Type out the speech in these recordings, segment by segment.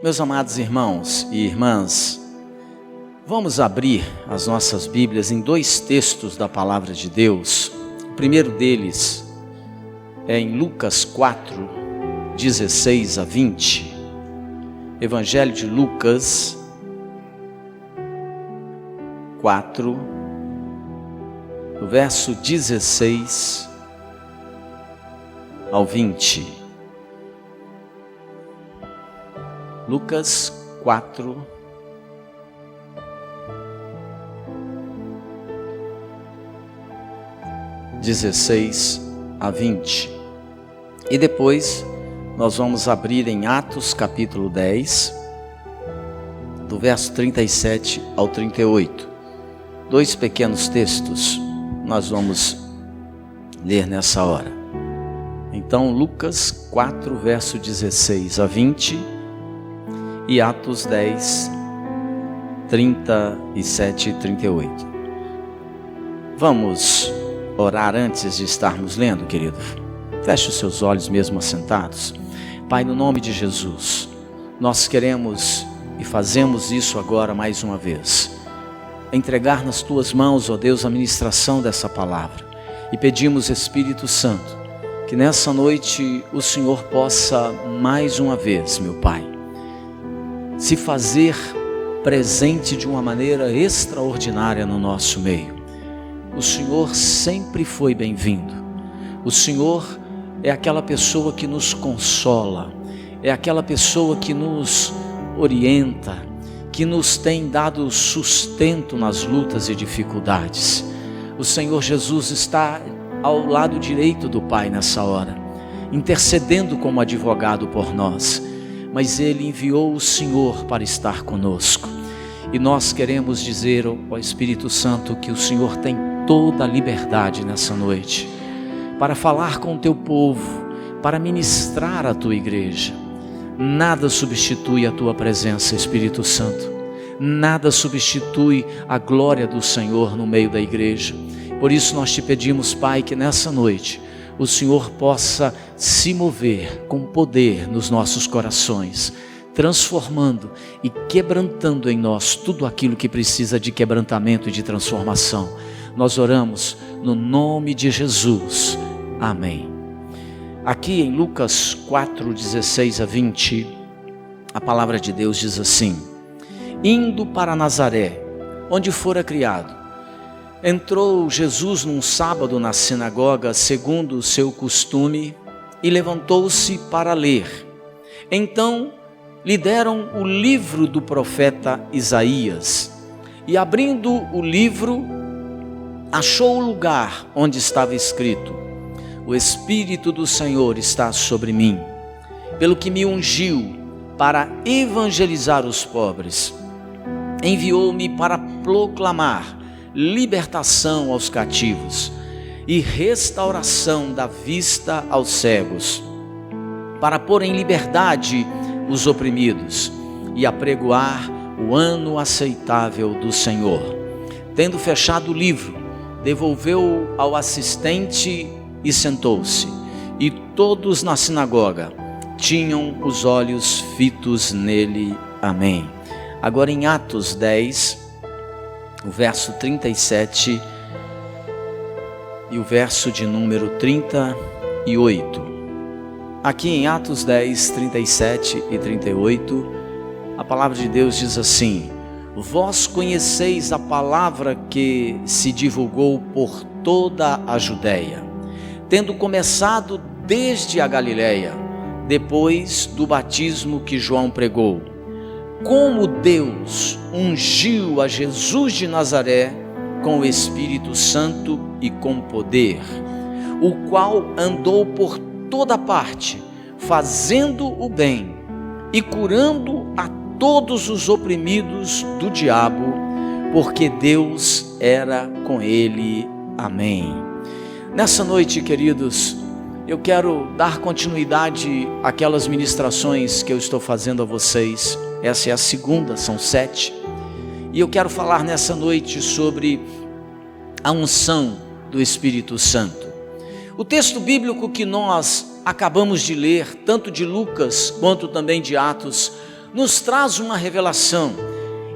Meus amados irmãos e irmãs, vamos abrir as nossas Bíblias em dois textos da Palavra de Deus. O primeiro deles é em Lucas 4, 16 a 20. Evangelho de Lucas 4, do verso 16 ao 20. Lucas 4, (16 a 20). E depois nós vamos abrir em Atos capítulo 10, do verso 37 ao 38. Dois pequenos textos nós vamos ler nessa hora. Então, Lucas 4, verso 16 a 20 e Atos 10, 37 e 38. Vamos orar antes de estarmos lendo, querido? Feche os seus olhos mesmo assentados. Pai, no nome de Jesus, nós queremos e fazemos isso agora mais uma vez. Entregar nas Tuas mãos, ó Deus, a ministração dessa palavra. E pedimos, Espírito Santo, que nessa noite o Senhor possa mais uma vez, meu Pai, se fazer presente de uma maneira extraordinária no nosso meio. O Senhor sempre foi bem-vindo. O Senhor é aquela pessoa que nos consola, é aquela pessoa que nos orienta, que nos tem dado sustento nas lutas e dificuldades. O Senhor Jesus está ao lado direito do Pai nessa hora, intercedendo como advogado por nós. Mas Ele enviou o Senhor para estar conosco. E nós queremos dizer ao Espírito Santo que o Senhor tem toda a liberdade nessa noite para falar com o Teu povo, para ministrar a Tua igreja. Nada substitui a Tua presença, Espírito Santo. Nada substitui a glória do Senhor no meio da igreja. Por isso nós Te pedimos, Pai, que nessa noite o Senhor possa se mover com poder nos nossos corações, transformando e quebrantando em nós tudo aquilo que precisa de quebrantamento e de transformação. Nós oramos no nome de Jesus. Amém. Aqui em Lucas 4, 16 a 20, a palavra de Deus diz assim: indo para Nazaré, onde fora criado, entrou Jesus num sábado na sinagoga, segundo o seu costume, e levantou-se para ler. Então lhe deram o livro do profeta Isaías, e abrindo o livro, achou o lugar onde estava escrito: o Espírito do Senhor está sobre mim, pelo que me ungiu para evangelizar os pobres. Enviou-me para proclamar libertação aos cativos e restauração da vista aos cegos, para pôr em liberdade os oprimidos e apregoar o ano aceitável do Senhor. Tendo fechado o livro, devolveu-o ao assistente e sentou-se. E todos na sinagoga tinham os olhos fitos nele. Amém. Agora em Atos 10, o verso 37 e o verso de número 38. Aqui em Atos 10, 37 e 38, a palavra de Deus diz assim: vós conheceis a palavra que se divulgou por toda a Judeia, tendo começado desde a Galileia, depois do batismo que João pregou, como Deus ungiu a Jesus de Nazaré com o Espírito Santo e com poder, o qual andou por toda parte, fazendo o bem e curando a todos os oprimidos do diabo, porque Deus era com ele. Amém. Nessa noite, queridos, eu quero dar continuidade àquelas ministrações que eu estou fazendo a vocês. Essa é a segunda, são 7. E eu quero falar nessa noite sobre a unção do Espírito Santo. O texto bíblico que nós acabamos de ler, tanto de Lucas quanto também de Atos, nos traz uma revelação,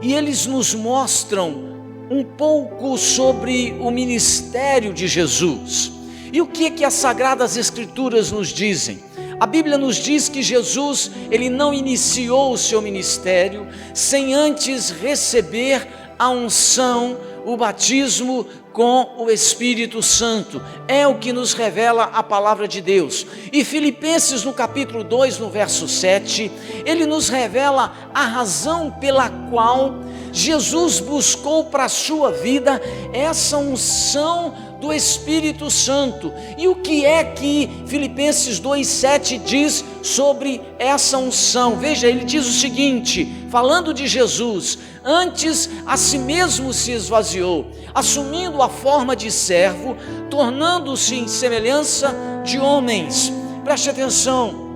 e eles nos mostram um pouco sobre o ministério de Jesus. E o que as Sagradas Escrituras nos dizem? A Bíblia nos diz que Jesus, ele não iniciou o seu ministério sem antes receber a unção, o batismo com o Espírito Santo. É o que nos revela a palavra de Deus. E Filipenses no capítulo 2, no verso 7, ele nos revela a razão pela qual Jesus buscou para a sua vida essa unção do Espírito Santo. E o que é que Filipenses 2,7 diz sobre essa unção? Veja, ele diz o seguinte, falando de Jesus: antes a si mesmo se esvaziou, assumindo a forma de servo, tornando-se em semelhança de homens. Preste atenção,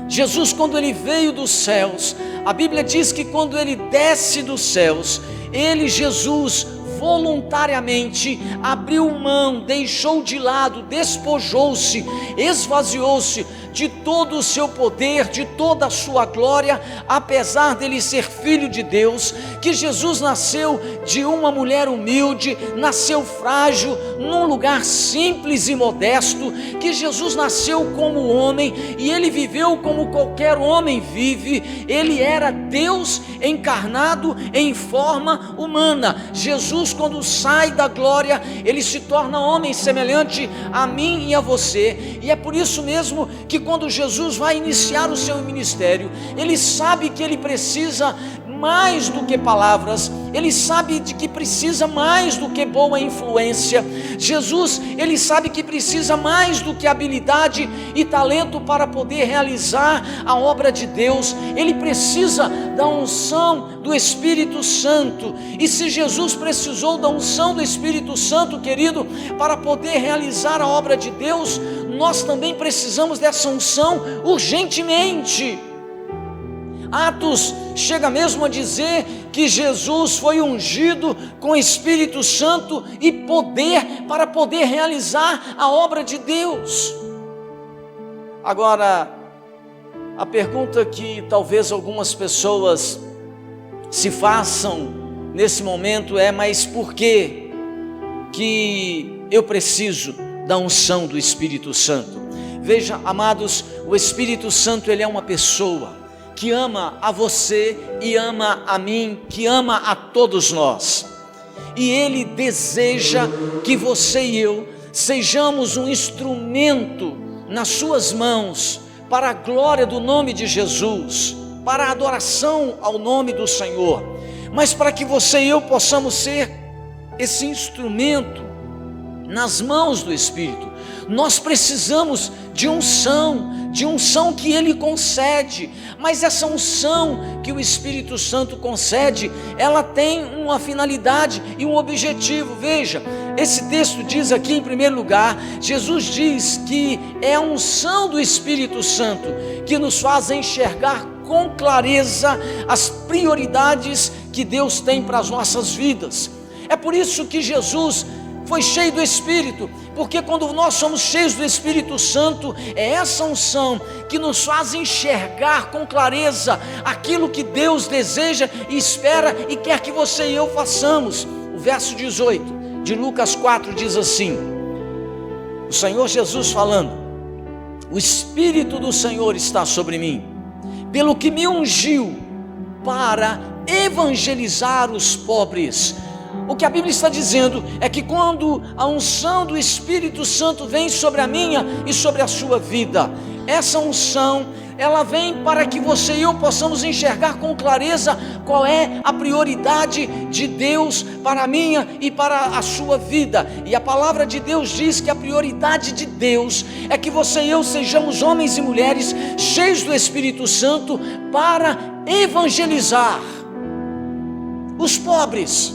Jesus, quando ele veio dos céus, a Bíblia diz que quando ele desce dos céus, Jesus, voluntariamente abriu mão, deixou de lado, despojou-se, esvaziou-se de todo o seu poder, de toda a sua glória, apesar dele ser filho de Deus, que Jesus nasceu de uma mulher humilde, nasceu frágil, num lugar simples e modesto, que Jesus nasceu como homem, e ele viveu como qualquer homem vive. Ele era Deus encarnado em forma humana. Jesus, quando sai da glória, ele se torna homem semelhante a mim e a você, e é por isso mesmo que quando Jesus vai iniciar o seu ministério, ele sabe que ele precisa mais do que palavras, ele sabe de que precisa mais do que boa influência. Jesus, ele sabe que precisa mais do que habilidade e talento para poder realizar a obra de Deus. Ele precisa da unção do Espírito Santo, e se Jesus precisou da unção do Espírito Santo, querido, para poder realizar a obra de Deus, nós também precisamos dessa unção urgentemente. Atos chega mesmo a dizer que Jesus foi ungido com o Espírito Santo e poder para poder realizar a obra de Deus. Agora, a pergunta que talvez algumas pessoas se façam nesse momento é: mas por que eu preciso da unção do Espírito Santo? Veja, amados, o Espírito Santo, ele é uma pessoa que ama a você e ama a mim, que ama a todos nós, e ele deseja que você e eu sejamos um instrumento nas suas mãos, para a glória do nome de Jesus, para a adoração ao nome do Senhor. Mas para que você e eu possamos ser esse instrumento nas mãos do Espírito, nós precisamos de unção que ele concede. Mas essa unção que o Espírito Santo concede, ela tem uma finalidade e um objetivo. Veja, esse texto diz aqui, em primeiro lugar, Jesus diz que é a unção do Espírito Santo que nos faz enxergar com clareza as prioridades que Deus tem para as nossas vidas. É por isso que Jesus foi cheio do Espírito, porque quando nós somos cheios do Espírito Santo, é essa unção que nos faz enxergar com clareza aquilo que Deus deseja e espera e quer que você e eu façamos. O verso 18 de Lucas 4 diz assim, o Senhor Jesus falando: o Espírito do Senhor está sobre mim, pelo que me ungiu para evangelizar os pobres. O que a Bíblia está dizendo é que quando a unção do Espírito Santo vem sobre a minha e sobre a sua vida, essa unção, ela vem para que você e eu possamos enxergar com clareza qual é a prioridade de Deus para a minha e para a sua vida. E a palavra de Deus diz que a prioridade de Deus é que você e eu sejamos homens e mulheres cheios do Espírito Santo para evangelizar os pobres.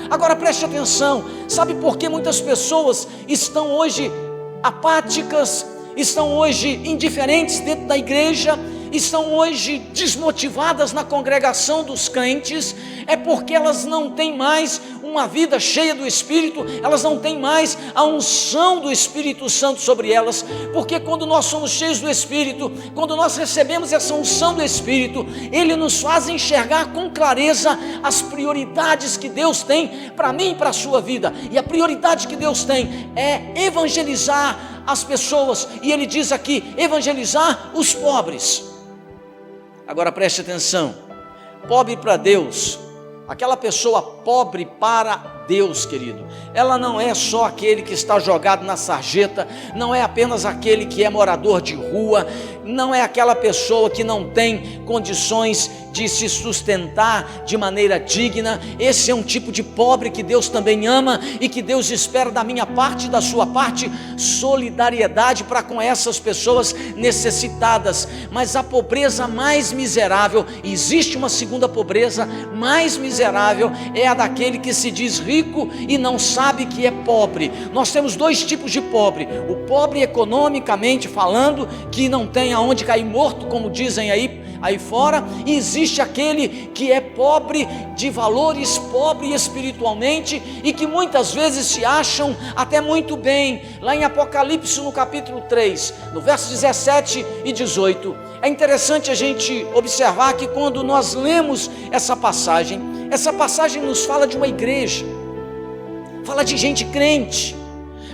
Agora preste atenção, sabe por que muitas pessoas estão hoje apáticas, estão hoje indiferentes dentro da igreja, estão hoje desmotivadas na congregação dos crentes, é porque elas não têm mais uma vida cheia do Espírito, elas não têm mais a unção do Espírito Santo sobre elas, porque quando nós somos cheios do Espírito, quando nós recebemos essa unção do Espírito, Ele nos faz enxergar com clareza as prioridades que Deus tem para mim e para a sua vida, e a prioridade que Deus tem é evangelizar as pessoas, e Ele diz aqui, evangelizar os pobres. Agora preste atenção, pobre para Deus, aquela pessoa pobre para Deus, querido, ela não é só aquele que está jogado na sarjeta, não é apenas aquele que é morador de rua, não é aquela pessoa que não tem condições de se sustentar de maneira digna. Esse é um tipo de pobre que Deus também ama e que Deus espera da minha parte e da sua parte solidariedade para com essas pessoas necessitadas. Mas a pobreza mais miserável, existe uma segunda pobreza mais miserável, é a daquele que se diz rico e não sabe que é pobre. Nós temos dois tipos de pobre: o pobre economicamente falando, que não tem aonde cair morto, como dizem aí fora, e existe aquele que é pobre de valores, pobre espiritualmente, e que muitas vezes se acham até muito bem. Lá em Apocalipse, no capítulo 3, no verso 17 e 18, é interessante a gente observar que quando nós lemos essa passagem nos fala de uma igreja, fala de gente crente,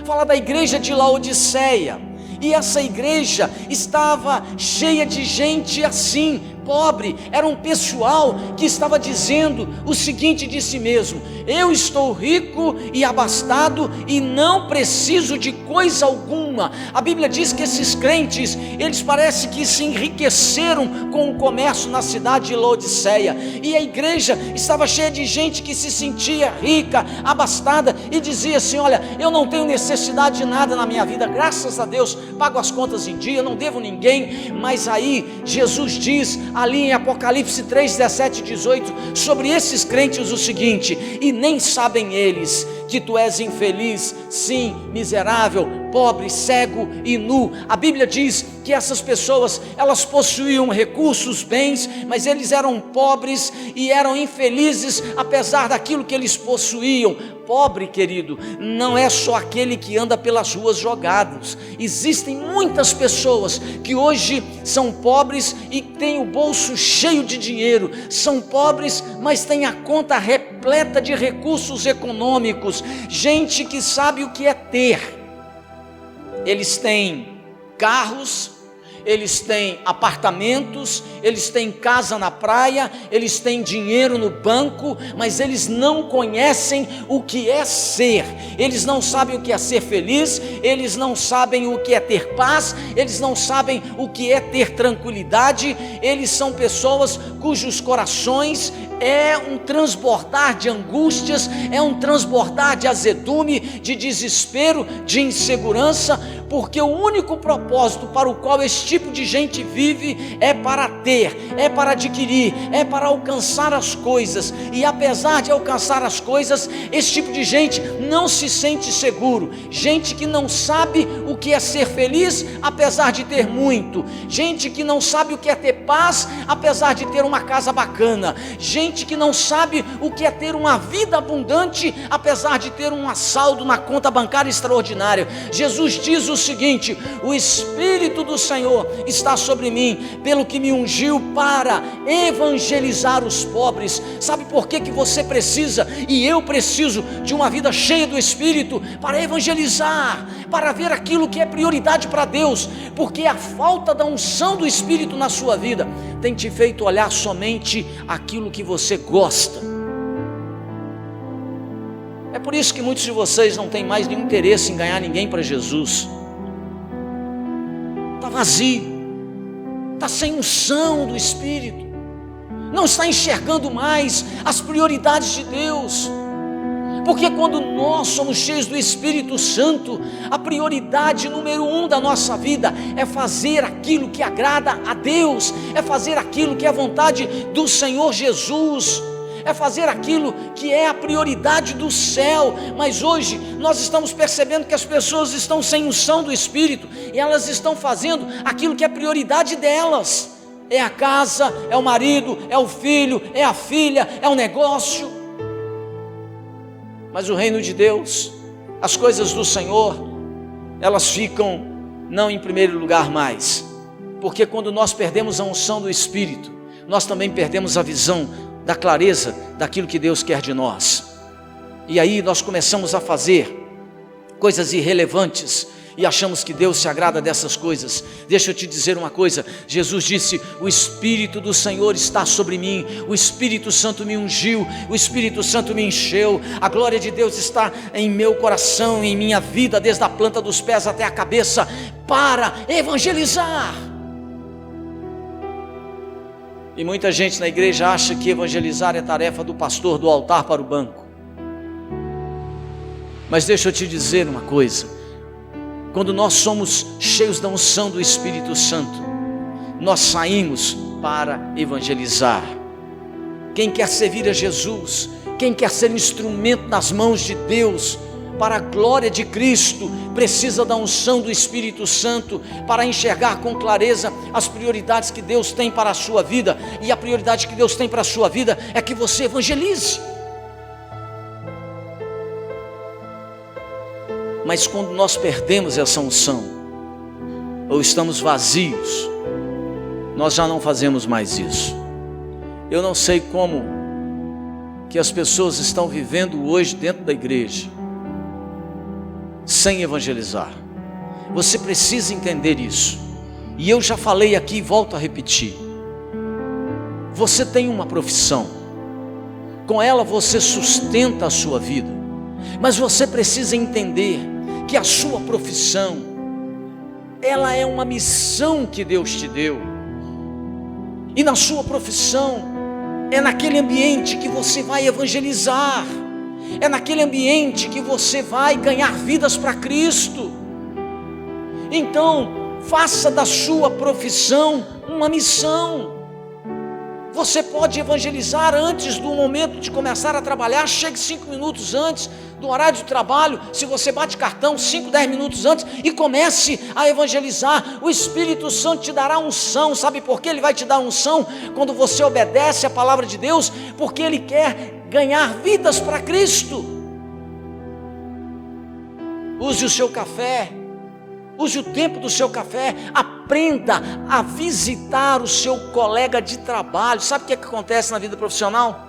fala da igreja de Laodiceia, e essa igreja estava cheia de gente assim, pobre. Era um pessoal que estava dizendo o seguinte de si mesmo: eu estou rico e abastado e não preciso de coisa alguma. A Bíblia diz que esses crentes, eles parecem que se enriqueceram com o comércio na cidade de Laodiceia, e a igreja estava cheia de gente que se sentia rica, abastada, e dizia assim: olha, eu não tenho necessidade de nada na minha vida, graças a Deus, pago as contas em dia, não devo ninguém. Mas aí Jesus diz ali em Apocalipse 3, 17 e 18, sobre esses crentes o seguinte: e nem sabem eles que tu és infeliz, sim, miserável, pobre, cego e nu. A Bíblia diz que essas pessoas, elas possuíam recursos, bens, mas eles eram pobres e eram infelizes apesar daquilo que eles possuíam. Pobre, querido, não é só aquele que anda pelas ruas jogados. Existem muitas pessoas que hoje são pobres e têm o bolso cheio de dinheiro, são pobres, mas têm a conta repleta de recursos econômicos. Gente que sabe o que é ter. Eles têm carros, eles têm apartamentos, eles têm casa na praia, eles têm dinheiro no banco, mas eles não conhecem o que é ser. Eles não sabem o que é ser feliz, eles não sabem o que é ter paz, eles não sabem o que é ter tranquilidade. Eles são pessoas cujos corações é um transbordar de angústias, é um transbordar de azedume, de desespero, de insegurança, porque o único propósito para o qual esse tipo de gente vive é para ter, é para adquirir, é para alcançar as coisas. E apesar de alcançar as coisas, esse tipo de gente não se sente seguro. Gente que não sabe o que é ser feliz apesar de ter muito, gente que não sabe o que é ter paz apesar de ter uma casa bacana, gente que não sabe o que é ter uma vida abundante apesar de ter um saldo na conta bancária extraordinário. Jesus diz o seguinte: o Espírito do Senhor está sobre mim, pelo que me ungiu para evangelizar os pobres. Sabe por que você precisa e eu preciso de uma vida cheia do Espírito? Para evangelizar, para ver aquilo que é prioridade para Deus, porque a falta da unção do Espírito na sua vida tem te feito olhar somente aquilo que você gosta. É por isso que muitos de vocês não têm mais nenhum interesse em ganhar ninguém para Jesus. Está vazio, está sem unção do Espírito, não está enxergando mais as prioridades de Deus. Porque quando nós somos cheios do Espírito Santo, a prioridade número 1 da nossa vida é fazer aquilo que agrada a Deus, é fazer aquilo que é a vontade do Senhor Jesus, é fazer aquilo que é a prioridade do céu. Mas hoje nós estamos percebendo que as pessoas estão sem unção do Espírito, e elas estão fazendo aquilo que é prioridade delas. é a casa, é o marido, é o filho, é a filha, é o negócio. Mas o reino de Deus, as coisas do Senhor, elas ficam não em primeiro lugar mais, porque quando nós perdemos a unção do Espírito, nós também perdemos a visão da clareza daquilo que Deus quer de nós. E aí nós começamos a fazer coisas irrelevantes e achamos que Deus se agrada dessas coisas. Deixa eu te dizer uma coisa, Jesus disse: o Espírito do Senhor está sobre mim, o Espírito Santo me ungiu, o Espírito Santo me encheu, a glória de Deus está em meu coração, em minha vida, desde a planta dos pés até a cabeça, para evangelizar. E muita gente na igreja acha que evangelizar é tarefa do pastor, do altar para o banco. Mas deixa eu te dizer uma coisa, quando nós somos cheios da unção do Espírito Santo, nós saímos para evangelizar. Quem quer servir a Jesus, quem quer ser instrumento nas mãos de Deus, para a glória de Cristo, precisa da unção do Espírito Santo, para enxergar com clareza as prioridades que Deus tem para a sua vida. E a prioridade que Deus tem para a sua vida é que você evangelize. Mas quando nós perdemos essa unção, ou estamos vazios, nós já não fazemos mais isso. Eu não sei como que as pessoas estão vivendo hoje dentro da igreja, sem evangelizar. Você precisa entender isso, e eu já falei aqui e volto a repetir. Você tem uma profissão, com ela você sustenta a sua vida, mas você precisa entender que a sua profissão, ela é uma missão que Deus te deu, e na sua profissão, é naquele ambiente que você vai evangelizar, é naquele ambiente que você vai ganhar vidas para Cristo. Então, faça da sua profissão uma missão. Você pode evangelizar antes do momento de começar a trabalhar. Chegue 5 minutos antes do horário de trabalho. Se você bate cartão, 5, 10 minutos antes, e comece a evangelizar. O Espírito Santo te dará unção. Sabe por que Ele vai te dar unção? Quando você obedece a palavra de Deus, porque Ele quer ganhar vidas para Cristo. Use o seu café, use o tempo do seu café, aprenda a visitar o seu colega de trabalho. Sabe o que acontece na vida profissional?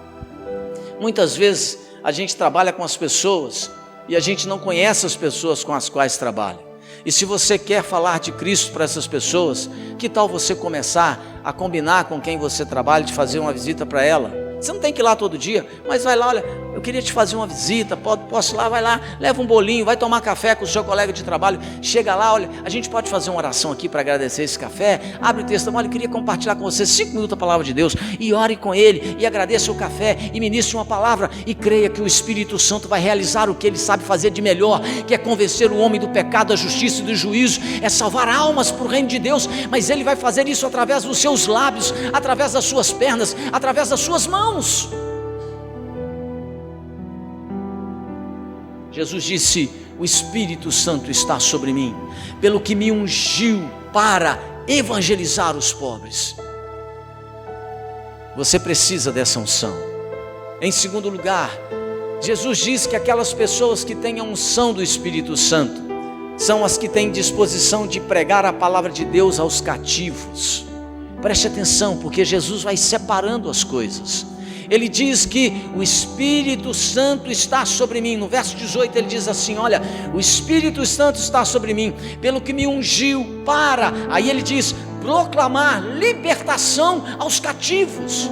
Muitas vezes a gente trabalha com as pessoas e a gente não conhece as pessoas com as quais trabalha. E se você quer falar de Cristo para essas pessoas, que tal você começar a combinar com quem você trabalha, de fazer uma visita para ela? Você não tem que ir lá todo dia, mas vai lá, olha, eu queria te fazer uma visita, posso ir lá, vai lá, leva um bolinho, vai tomar café com o seu colega de trabalho, chega lá, olha, a gente pode fazer uma oração aqui para agradecer esse café, abre o texto, olha, eu queria compartilhar com você 5 minutos a palavra de Deus, e ore com ele, e agradeça o café, e ministre uma palavra, e creia que o Espírito Santo vai realizar o que ele sabe fazer de melhor, que é convencer o homem do pecado, da justiça e do juízo, é salvar almas para o reino de Deus, mas ele vai fazer isso através dos seus lábios, através das suas pernas, através das suas mãos. Jesus disse: o Espírito Santo está sobre mim, pelo que me ungiu para evangelizar os pobres. Você precisa dessa unção. Em segundo lugar, Jesus diz que aquelas pessoas que têm a unção do Espírito Santo são as que têm disposição de pregar a palavra de Deus aos cativos. Preste atenção, porque Jesus vai separando as coisas. Ele diz que o Espírito Santo está sobre mim. No verso 18 ele diz assim, olha, o Espírito Santo está sobre mim, pelo que me ungiu para, aí ele diz, proclamar libertação aos cativos.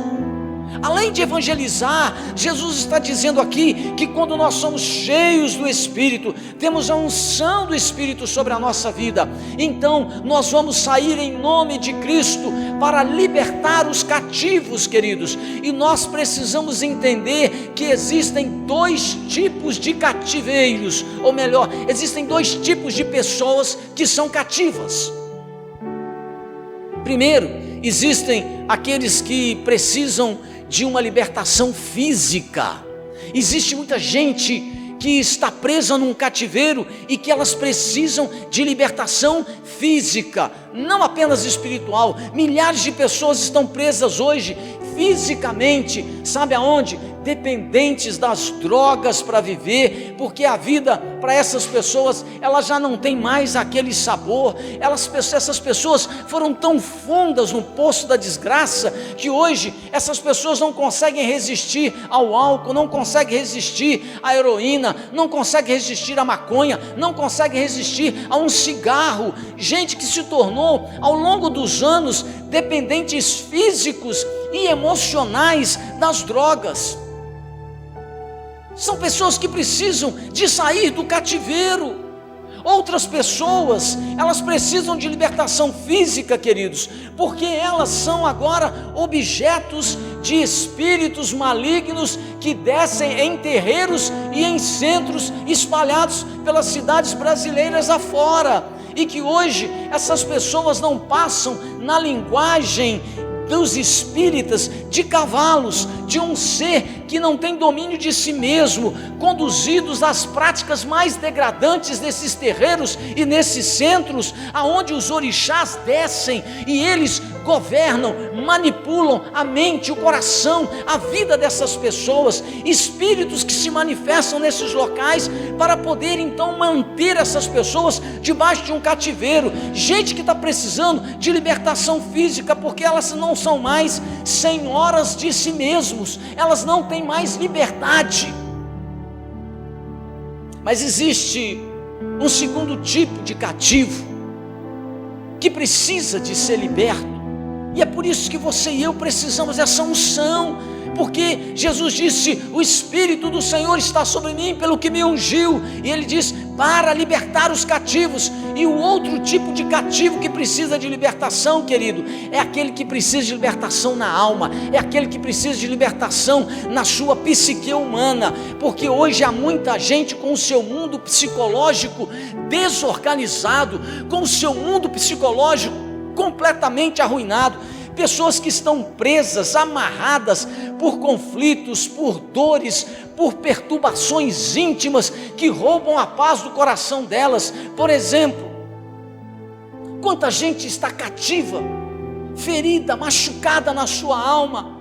Além de evangelizar, Jesus está dizendo aqui que quando nós somos cheios do Espírito, temos a unção do Espírito sobre a nossa vida, então nós vamos sair em nome de Cristo para libertar os cativos, queridos. E nós precisamos entender que existem 2 tipos de cativeiros, ou melhor, existem 2 tipos de pessoas que são cativas. Primeiro, existem aqueles que precisam de uma libertação física. Existe muita gente que está presa num cativeiro e que elas precisam de libertação física, não apenas espiritual. Milhares de pessoas estão presas hoje fisicamente, sabe aonde? Dependentes das drogas para viver, porque a vida para essas pessoas, ela já não tem mais aquele sabor. Essas pessoas foram tão fundas no poço da desgraça, que hoje essas pessoas não conseguem resistir ao álcool, não conseguem resistir à heroína, não conseguem resistir à maconha, não conseguem resistir a um cigarro. Gente que se tornou, ao longo dos anos, dependentes físicos e emocionais das drogas. São pessoas que precisam de sair do cativeiro. Outras pessoas, elas precisam de libertação física, queridos, porque elas são agora objetos de espíritos malignos que descem em terreiros e em centros espalhados pelas cidades brasileiras afora, e que hoje essas pessoas não passam na linguagem dos espíritas de cavalos, de um ser que não tem domínio de si mesmo, conduzidos às práticas mais degradantes nesses terreiros e nesses centros, aonde os orixás descem e eles governam, manipulam a mente, o coração, a vida dessas pessoas. Espíritos que se manifestam nesses locais para poder então manter essas pessoas debaixo de um cativeiro. Gente que está precisando de libertação física, porque elas não são mais senhoras de si mesmos, elas não têm mais liberdade. Mas existe um segundo tipo de cativo que precisa de ser liberto, e é por isso que você e eu precisamos dessa unção, porque Jesus disse: o Espírito do Senhor está sobre mim, pelo que me ungiu, e Ele diz para libertar os cativos. E o outro tipo de cativo que precisa de libertação, querido, é aquele que precisa de libertação na alma, é aquele que precisa de libertação na sua psique humana, porque hoje há muita gente com o seu mundo psicológico desorganizado, com o seu mundo psicológico completamente arruinado, pessoas que estão presas, amarradas por conflitos, por dores, por perturbações íntimas que roubam a paz do coração delas. Por exemplo, quanta gente está cativa, ferida, machucada na sua alma,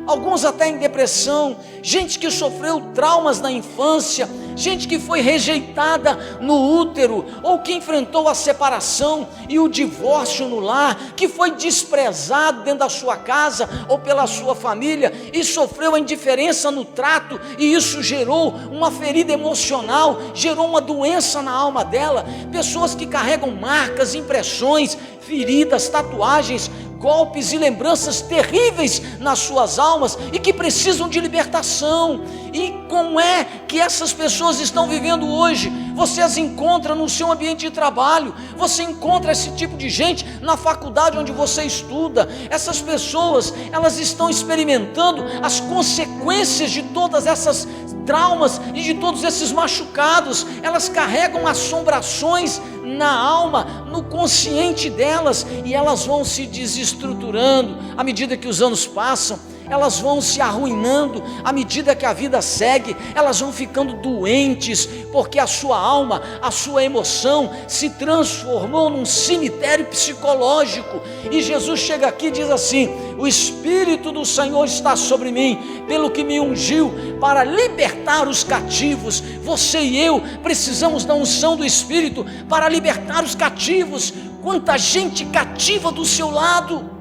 alguns até em depressão, gente que sofreu traumas na infância, gente que foi rejeitada no útero, ou que enfrentou a separação e o divórcio no lar, que foi desprezado dentro da sua casa ou pela sua família e sofreu a indiferença no trato, e isso gerou uma ferida emocional, gerou uma doença na alma dela. Pessoas que carregam marcas, impressões, feridas, tatuagens, golpes e lembranças terríveis nas suas almas e que precisam de libertação. E como é que essas pessoas estão vivendo hoje? Você as encontra no seu ambiente de trabalho, você encontra esse tipo de gente na faculdade onde você estuda. Essas pessoas, elas estão experimentando as consequências de todas essas traumas e de todos esses machucados. Elas carregam assombrações na alma, no consciente delas, e elas vão se desestruturando à medida que os anos passam. Elas vão se arruinando à medida que a vida segue, elas vão ficando doentes, porque a sua alma, a sua emoção se transformou num cemitério psicológico. E Jesus chega aqui e diz assim: o Espírito do Senhor está sobre mim, pelo que me ungiu para libertar os cativos. Você e eu precisamos da unção do Espírito para libertar os cativos. Quanta gente cativa do seu lado,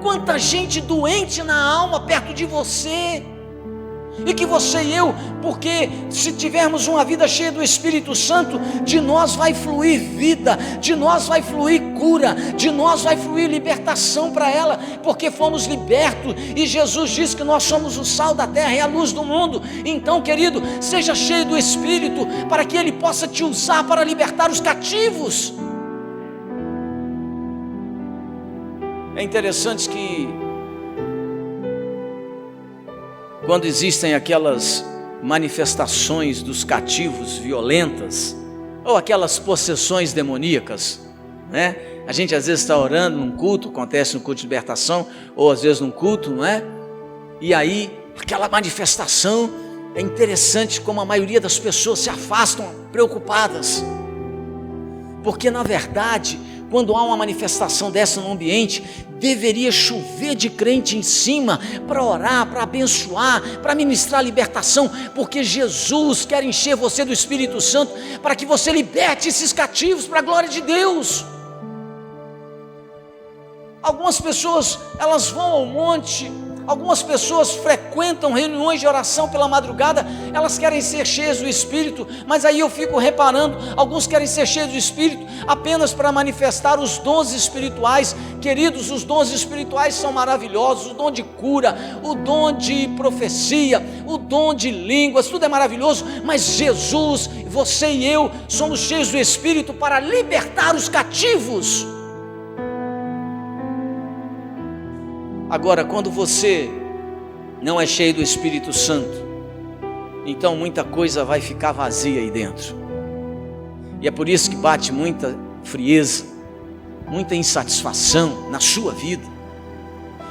quanta gente doente na alma perto de você, e que você e eu, porque se tivermos uma vida cheia do Espírito Santo, de nós vai fluir vida, de nós vai fluir cura, de nós vai fluir libertação para ela, porque fomos libertos, e Jesus diz que nós somos o sal da terra e a luz do mundo. Então, querido, seja cheio do Espírito, para que Ele possa te usar para libertar os cativos. É interessante que quando existem aquelas manifestações dos cativos violentas, ou aquelas possessões demoníacas, né? A gente às vezes está orando num culto, acontece no culto de libertação, ou às vezes num culto, não é? E aí, aquela manifestação, É interessante como a maioria das pessoas se afastam preocupadas, porque na verdade, quando há uma manifestação dessa no ambiente, deveria chover de crente em cima, para orar, para abençoar, para ministrar libertação, porque Jesus quer encher você do Espírito Santo, para que você liberte esses cativos para a glória de Deus. Algumas pessoas, elas vão ao monte, algumas pessoas frequentam reuniões de oração pela madrugada, elas querem ser cheias do Espírito, mas aí eu fico reparando, alguns querem ser cheios do Espírito apenas para manifestar os dons espirituais. Queridos, os dons espirituais são maravilhosos, o dom de cura, o dom de profecia, o dom de línguas, tudo é maravilhoso, mas Jesus, você e eu somos cheios do Espírito para libertar os cativos. Agora, quando você não é cheio do Espírito Santo, então muita coisa vai ficar vazia aí dentro, e é por isso que bate muita frieza, muita insatisfação na sua vida.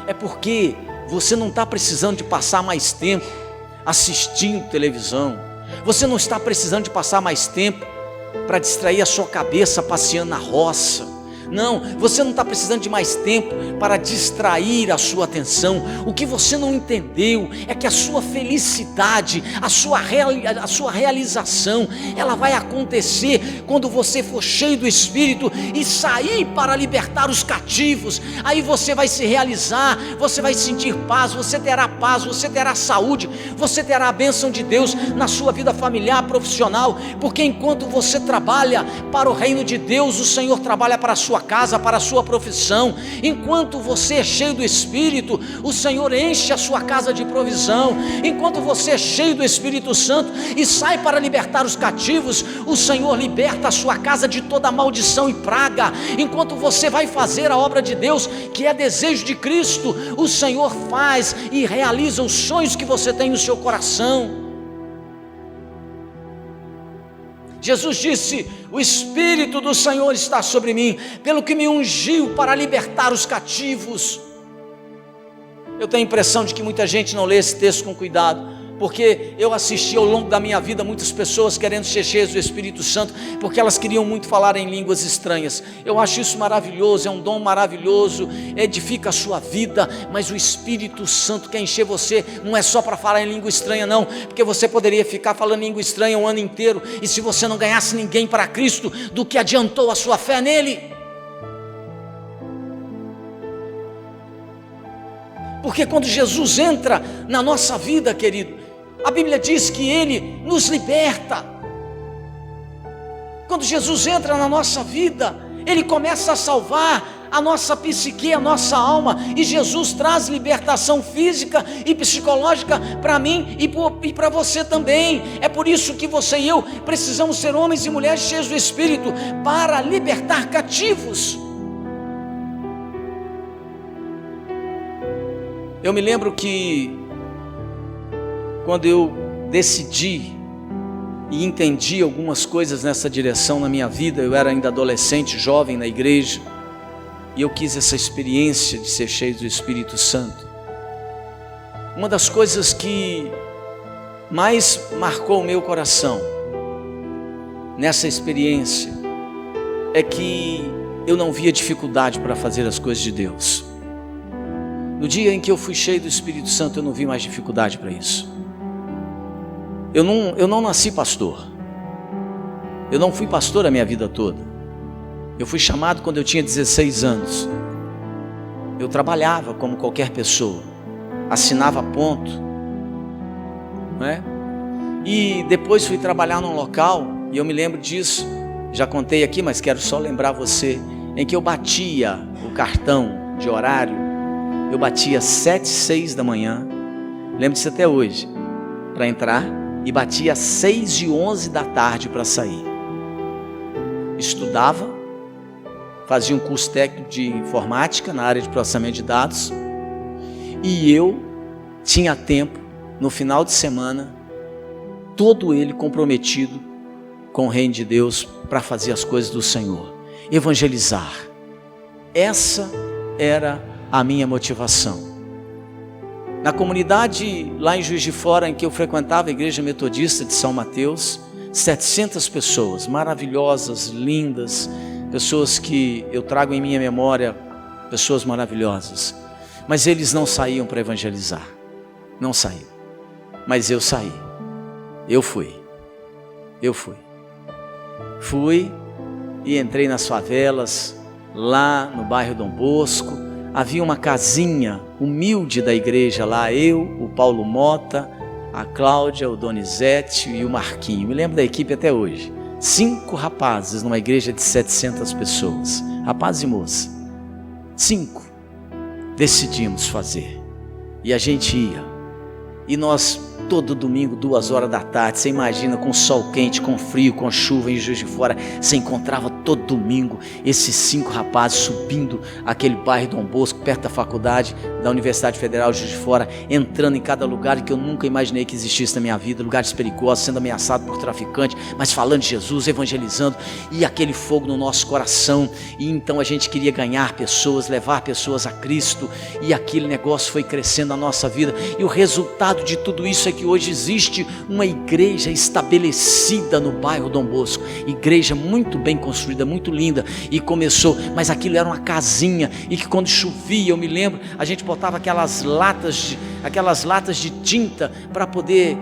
É porque você não está precisando de passar mais tempo assistindo televisão, você não está precisando de passar mais tempo para distrair a sua cabeça passeando na roça. Não, você não está precisando de mais tempo para distrair a sua atenção. O que você não entendeu é que a sua felicidade, a sua realização, ela vai acontecer quando você for cheio do Espírito e sair para libertar os cativos. Aí você vai se realizar, você vai sentir paz, você terá saúde, você terá a bênção de Deus na sua vida familiar, profissional, porque enquanto você trabalha para o reino de Deus, o Senhor trabalha para a sua casa, para a sua profissão. Enquanto você é cheio do Espírito, o Senhor enche a sua casa de provisão. Enquanto você é cheio do Espírito Santo e sai para libertar os cativos, o Senhor liberta a sua casa de toda maldição e praga. Enquanto você vai fazer a obra de Deus, que é desejo de Cristo, o Senhor faz e realiza os sonhos que você tem no seu coração. Jesus disse: o Espírito do Senhor está sobre mim, pelo que me ungiu para libertar os cativos. Eu tenho a impressão de que muita gente não lê esse texto com cuidado, porque eu assisti ao longo da minha vida muitas pessoas querendo ser cheias do Espírito Santo, porque elas queriam muito falar em línguas estranhas. Eu acho isso maravilhoso, é um dom maravilhoso, edifica a sua vida, mas o Espírito Santo quer encher você, não é só para falar em língua estranha não, porque você poderia ficar falando língua estranha um ano inteiro, e se você não ganhasse ninguém para Cristo, do que adiantou a sua fé nele? Porque quando Jesus entra na nossa vida, querido, a Bíblia diz que Ele nos liberta. Quando Jesus entra na nossa vida, Ele começa a salvar a nossa psique, a nossa alma, e Jesus traz libertação física e psicológica para mim e para você também. É por isso que você e eu precisamos ser homens e mulheres cheios do Espírito para libertar cativos. Eu me lembro que quando eu decidi e entendi algumas coisas nessa direção na minha vida, eu era ainda adolescente, jovem na igreja, e eu quis essa experiência de ser cheio do Espírito Santo. Uma das coisas que mais marcou o meu coração nessa experiência é que eu não via dificuldade para fazer as coisas de Deus. No dia em que eu fui cheio do Espírito Santo, eu não vi mais dificuldade para isso. Eu não nasci pastor. Eu não fui pastor a minha vida toda. Eu fui chamado quando eu tinha 16 anos. Eu trabalhava como qualquer pessoa, assinava ponto, não é? E depois fui trabalhar num local, e eu me lembro disso, já contei aqui, mas quero só lembrar você, em que eu batia o cartão de horário. Eu batia 7, 6 da manhã, lembro disso até hoje, para entrar, e batia 6 e 11 da tarde para sair. Estudava, fazia um curso técnico de informática na área de processamento de dados, e eu tinha tempo, no final de semana, todo ele comprometido com o reino de Deus, para fazer as coisas do Senhor, evangelizar. Essa era a minha motivação. Na comunidade lá em Juiz de Fora, em que eu frequentava a igreja metodista de São Mateus, 700 pessoas maravilhosas, lindas, pessoas que eu trago em minha memória, pessoas maravilhosas, mas eles não saíam para evangelizar, não saíam, mas eu saí, eu fui e entrei nas favelas, lá no bairro Dom Bosco. Havia uma casinha humilde da igreja lá, eu, o Paulo Mota, a Cláudia, o Donizete e o Marquinho, me lembro da equipe até hoje, 5 rapazes numa igreja de 700 pessoas, rapaz e moça, 5, decidimos fazer, e a gente ia, e nós todo domingo, 2 horas da tarde, você imagina, com sol quente, com frio, com chuva em Juiz de Fora, você encontrava todo domingo esses 5 rapazes subindo aquele bairro Dom Bosco, perto da faculdade da Universidade Federal de Juiz de Fora, entrando em cada lugar que eu nunca imaginei que existisse na minha vida, lugares perigosos, sendo ameaçado por traficantes, mas falando de Jesus, evangelizando, e aquele fogo no nosso coração, e então a gente queria ganhar pessoas, levar pessoas a Cristo, e aquele negócio foi crescendo na nossa vida, e o resultado de tudo isso é que hoje existe uma igreja estabelecida no bairro Dom Bosco, igreja muito bem construída, muito linda, e começou, mas aquilo era uma casinha, e que quando chovia, eu me lembro, a gente botava aquelas latas de tinta, para poder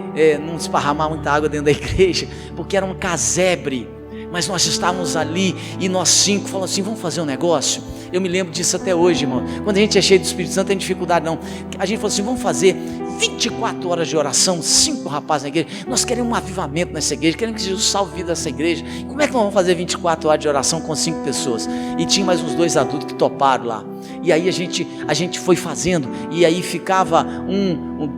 não esparramar muita água dentro da igreja, porque era um casebre, mas nós estávamos ali, e nós 5 falamos assim, vamos fazer um negócio. Eu me lembro disso até hoje, irmão. Quando a gente é cheio do Espírito Santo, não tem dificuldade não. A gente falou assim, vamos fazer 24 horas de oração, 5 rapazes na igreja. Nós queremos um avivamento nessa igreja, queremos que Jesus salve a vida dessa igreja. Como é que nós vamos fazer 24 horas de oração com 5 pessoas? E tinha mais uns 2 adultos que toparam lá. E aí a gente foi fazendo, e aí ficava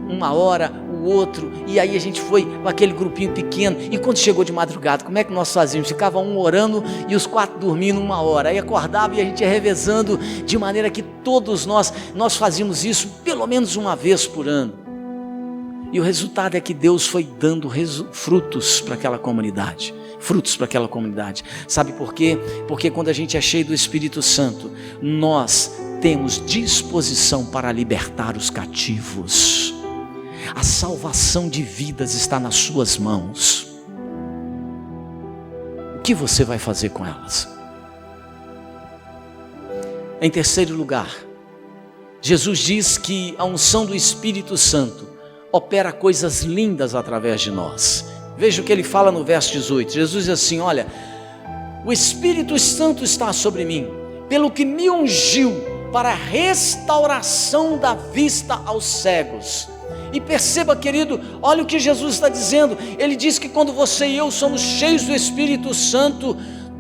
uma hora, o outro, e aí a gente foi com aquele grupinho pequeno, e quando chegou de madrugada, como é que nós fazíamos? Ficava um orando e os 4 dormindo 1 hora, aí acordava e a gente ia revezando, de maneira que todos nós fazíamos isso pelo menos uma vez por ano, e o resultado é que Deus foi dando frutos para aquela comunidade, sabe por quê? Porque quando a gente é cheio do Espírito Santo, nós temos disposição para libertar os cativos. A salvação de vidas está nas suas mãos. O que você vai fazer com elas? Em terceiro lugar, Jesus diz que a unção do Espírito Santo opera coisas lindas através de nós. Veja o que ele fala no verso 18. Jesus diz assim, olha, o Espírito Santo está sobre mim, pelo que me ungiu para a restauração da vista aos cegos. E perceba, querido, olha o que Jesus está dizendo. Ele diz que quando você e eu somos cheios do Espírito Santo,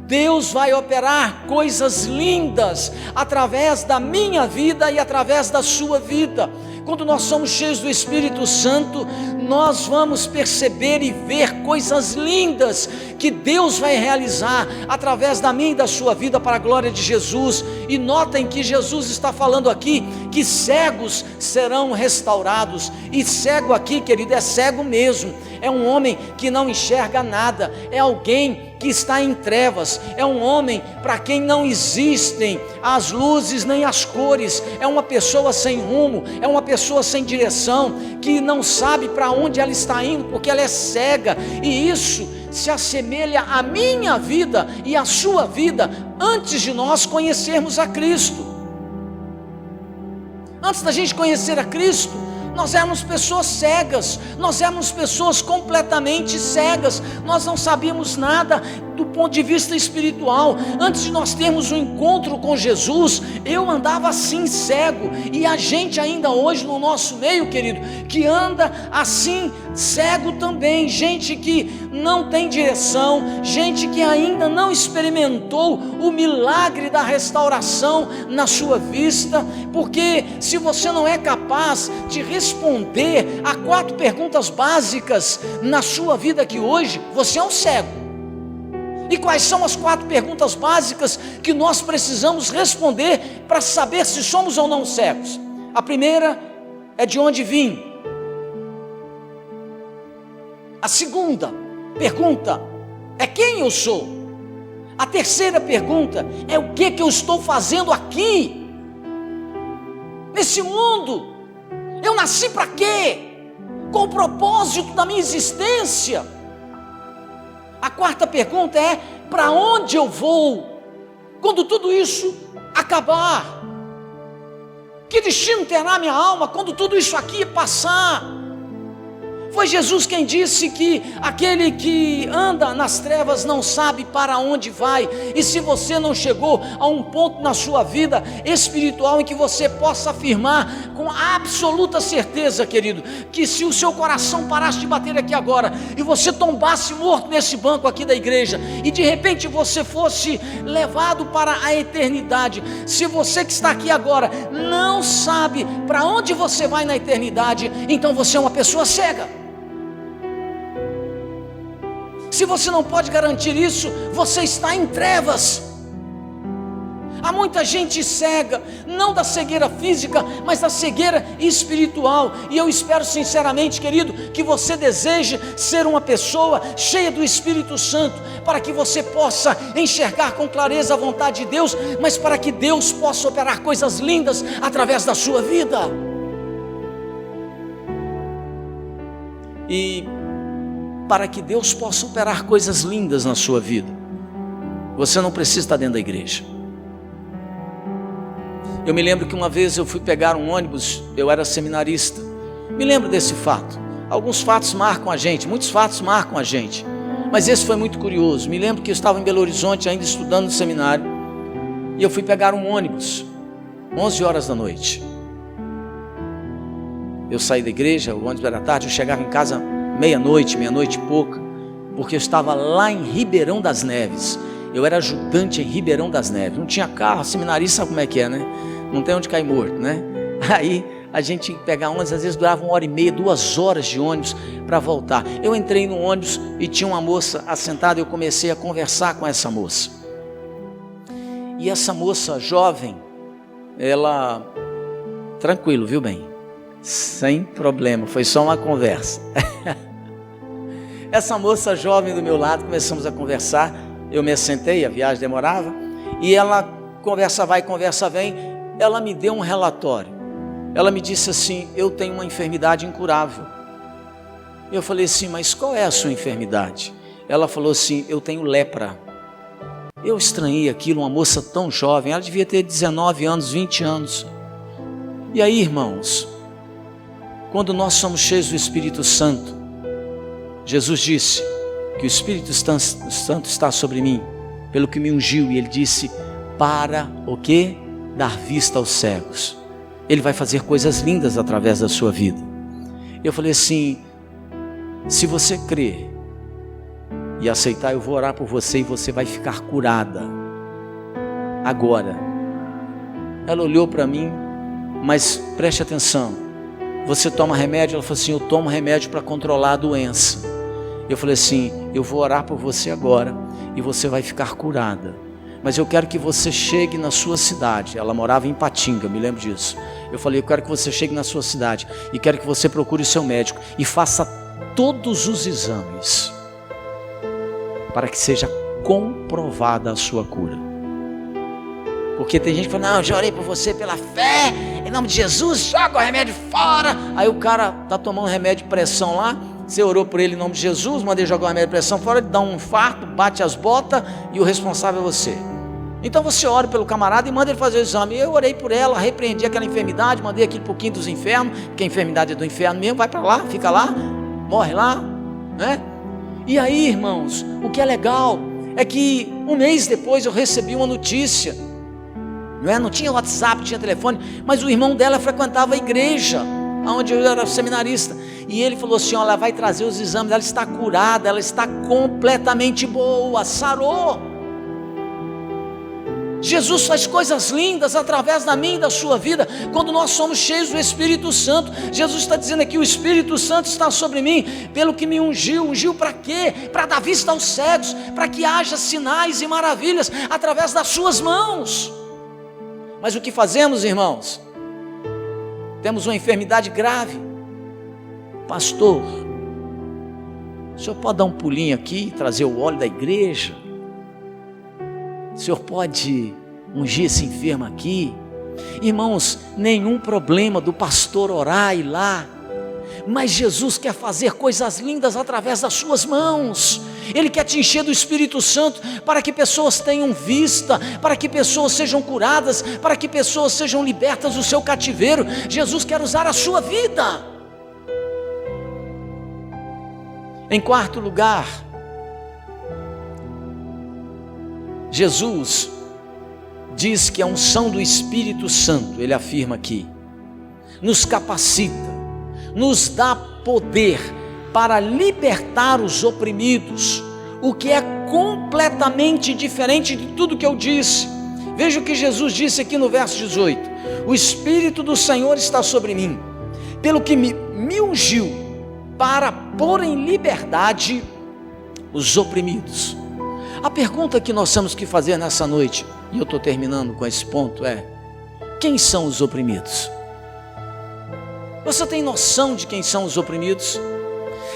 Deus vai operar coisas lindas através da minha vida e através da sua vida. Quando nós somos cheios do Espírito Santo, nós vamos perceber e ver coisas lindas que Deus vai realizar através da minha e da sua vida para a glória de Jesus. E notem que Jesus está falando aqui que cegos serão restaurados, e cego aqui, querido, é cego mesmo, é um homem que não enxerga nada, é alguém que está em trevas, é um homem para quem não existem as luzes nem as cores, é uma pessoa sem rumo, é uma pessoa sem direção, que não sabe para onde ela está indo, porque ela é cega, e isso se assemelha à minha vida e à sua vida, antes de nós conhecermos a Cristo. Antes da gente conhecer a Cristo, nós éramos pessoas cegas, nós éramos pessoas completamente cegas, nós não sabíamos nada do ponto de vista espiritual. Antes de nós termos um encontro com Jesus, eu andava assim cego, e a gente ainda hoje no nosso meio, querido, que anda assim cego também, gente que não tem direção, gente que ainda não experimentou o milagre da restauração na sua vista, porque se você não é capaz de responder a 4 perguntas básicas na sua vida aqui hoje, você é um cego. E quais são as 4 perguntas básicas que nós precisamos responder para saber se somos ou não cegos? A primeira é de onde vim. A segunda pergunta é quem eu sou. A terceira pergunta é o que eu estou fazendo aqui, nesse mundo. Eu nasci para quê? Qual o propósito da minha existência? A quarta pergunta é: para onde eu vou quando tudo isso acabar? Que destino terá minha alma quando tudo isso aqui passar? Foi Jesus quem disse que aquele que anda nas trevas não sabe para onde vai. E se você não chegou a um ponto na sua vida espiritual em que você possa afirmar com absoluta certeza, querido, que se o seu coração parasse de bater aqui agora e você tombasse morto nesse banco aqui da igreja e de repente você fosse levado para a eternidade, se você que está aqui agora não sabe para onde você vai na eternidade, então você é uma pessoa cega. Se você não pode garantir isso, você está em trevas. Há muita gente cega, não da cegueira física, mas da cegueira espiritual. E eu espero sinceramente, querido, que você deseje ser uma pessoa cheia do Espírito Santo, para que você possa enxergar com clareza a vontade de Deus, mas para que Deus possa operar coisas lindas através da sua vida. E para que Deus possa operar coisas lindas na sua vida, você não precisa estar dentro da igreja. Eu me lembro que uma vez eu fui pegar um ônibus, eu era seminarista, me lembro desse fato. Alguns fatos marcam a gente, muitos fatos marcam a gente, mas esse foi muito curioso. Me lembro que eu estava em Belo Horizonte ainda estudando no seminário, e eu fui pegar um ônibus, 11 horas da noite. Eu saí da igreja, o ônibus era tarde, eu chegava em casa meia-noite e pouca, porque eu estava lá em Ribeirão das Neves. Eu era ajudante em Ribeirão das Neves, não tinha carro, seminarista sabe como é que é, né? Não tem onde cair morto, né? Aí a gente tinha que pegar ônibus, às vezes durava 1h30, 2 horas de ônibus para voltar. Eu entrei no ônibus e tinha uma moça assentada, eu comecei a conversar com essa moça. E essa moça jovem, ela, tranquilo, viu bem? Sem problema, foi só uma conversa. Essa moça jovem do meu lado, começamos a conversar, eu me assentei, a viagem demorava, e ela, conversa vai, conversa vem, ela me deu um relatório. Ela me disse assim: eu tenho uma enfermidade incurável. Eu falei assim: mas qual é a sua enfermidade? Ela falou assim: eu tenho lepra. Eu estranhei aquilo, uma moça tão jovem, ela devia ter 19 anos, 20 anos. E aí, irmãos, quando nós somos cheios do Espírito Santo, Jesus disse que o Espírito Santo está sobre mim, pelo que me ungiu, e Ele disse, para o quê? Dar vista aos cegos. Ele vai fazer coisas lindas através da sua vida. Eu falei assim: se você crer e aceitar, eu vou orar por você e você vai ficar curada agora. Ela olhou para mim, mas preste atenção, você toma remédio? Ela falou assim: eu tomo remédio para controlar a doença. Eu falei assim: eu vou orar por você agora e você vai ficar curada, mas eu quero que você chegue na sua cidade. Ela morava em Patinga, me lembro disso. Eu falei: eu quero que você chegue na sua cidade e quero que você procure o seu médico e faça todos os exames para que seja comprovada a sua cura. Porque tem gente que fala: não, eu já orei por você pela fé, em nome de Jesus, joga o remédio fora. Aí o cara está tomando remédio de pressão lá, você orou por ele em nome de Jesus, mandei jogar o remédio de pressão fora, ele dá um infarto, bate as botas e o responsável é você. Então você ora pelo camarada e manda ele fazer o exame. Eu orei por ela, repreendi aquela enfermidade, mandei aquele pouquinho dos infernos, porque a enfermidade é do inferno mesmo, vai para lá, fica lá, morre lá, né? E aí, irmãos, o que é legal é que um mês depois eu recebi uma notícia, não tinha WhatsApp, tinha telefone, mas o irmão dela frequentava a igreja onde eu era seminarista, e ele falou assim: ela vai trazer os exames, ela está curada, ela está completamente boa, sarou. Jesus faz coisas lindas através da minha e da sua vida, quando nós somos cheios do Espírito Santo. Jesus está dizendo aqui: o Espírito Santo está sobre mim, pelo que me ungiu. Ungiu para quê? Para dar vista aos cegos, para que haja sinais e maravilhas através das suas mãos. Mas o que fazemos, irmãos? Temos uma enfermidade grave. Pastor, o senhor pode dar um pulinho aqui, trazer o óleo da igreja? O senhor pode ungir esse enfermo aqui? Irmãos, nenhum problema do pastor orar e lá, mas Jesus quer fazer coisas lindas através das suas mãos. Ele quer te encher do Espírito Santo para que pessoas tenham vista, para que pessoas sejam curadas, para que pessoas sejam libertas do seu cativeiro. Jesus quer usar a sua vida. Em quarto lugar, Jesus diz que a unção do Espírito Santo, ele afirma aqui, nos capacita, nos dá poder para libertar os oprimidos, o que é completamente diferente de tudo que eu disse. Veja o que Jesus disse aqui no verso 18: o Espírito do Senhor está sobre mim, pelo que me ungiu para pôr em liberdade os oprimidos. A pergunta que nós temos que fazer nessa noite, e eu estou terminando com esse ponto, é: quem são os oprimidos? Você tem noção de quem são os oprimidos?